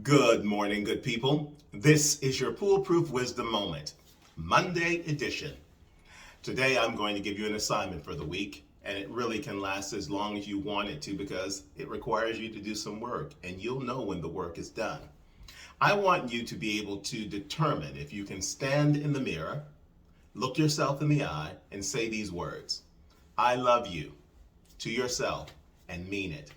Good morning, good people. This is your Foolproof Wisdom Moment, Monday edition. Today I'm going to give you an assignment for the week, and it really can last as long as you want it to because it requires you to do some work, and you'll know when the work is done. I want you to be able to determine if you can stand in the mirror, look yourself in the eye, and say these words: I love you, to yourself, and mean it.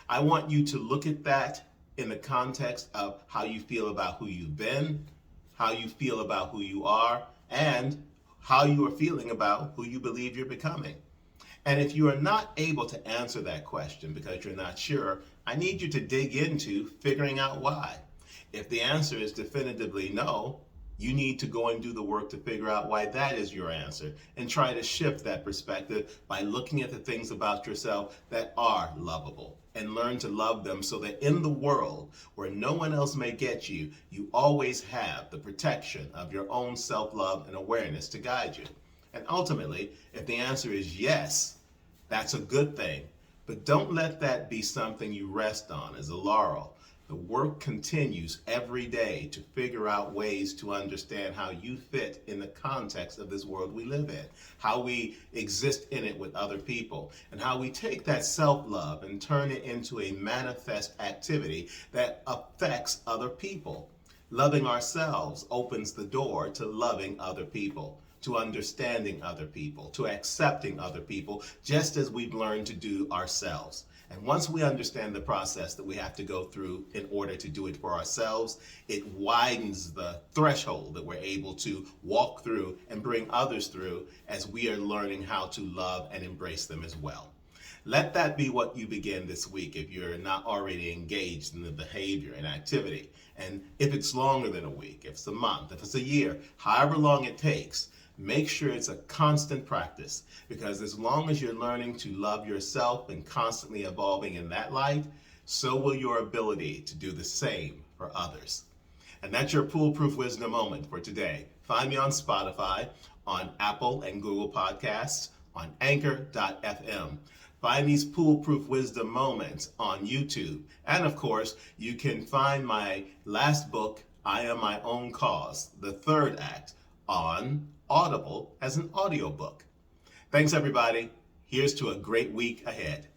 I want you to look at that in the context of how you feel about who you've been, how you feel about who you are, and how you are feeling about who you believe you're becoming. And if you are not able to answer that question because you're not sure, I need you to dig into figuring out why. If the answer is definitively no, you need to go and do the work to figure out why that is your answer and try to shift that perspective by looking at the things about yourself that are lovable and learn to love them so that in the world where no one else may get you, you always have the protection of your own self-love and awareness to guide you. And ultimately, if the answer is yes, that's a good thing, but don't let that be something you rest on as a laurel. The work continues every day to figure out ways to understand how you fit in the context of this world we live in, how we exist in it with other people, and how we take that self-love and turn it into a manifest activity that affects other people. Loving ourselves opens the door to loving other people, to understanding other people, to accepting other people, just as we've learned to do ourselves. And once we understand the process that we have to go through in order to do it for ourselves, it widens the threshold that we're able to walk through and bring others through as we are learning how to love and embrace them as well. Let that be what you begin this week if you're not already engaged in the behavior and activity. And if it's longer than a week, if it's a month, if it's a year, however long it takes, make sure it's a constant practice, because as long as you're learning to love yourself and constantly evolving in that light, so will your ability to do the same for others. And that's your Foolproof Wisdom Moment for today. Find me on Spotify, on Apple and Google Podcasts, on Anchor.fm. Find these Foolproof Wisdom Moments on YouTube. And of course, you can find my last book, I Am My Own Cause, the third act, on Audible as an audiobook. Thanks, everybody. Here's to a great week ahead.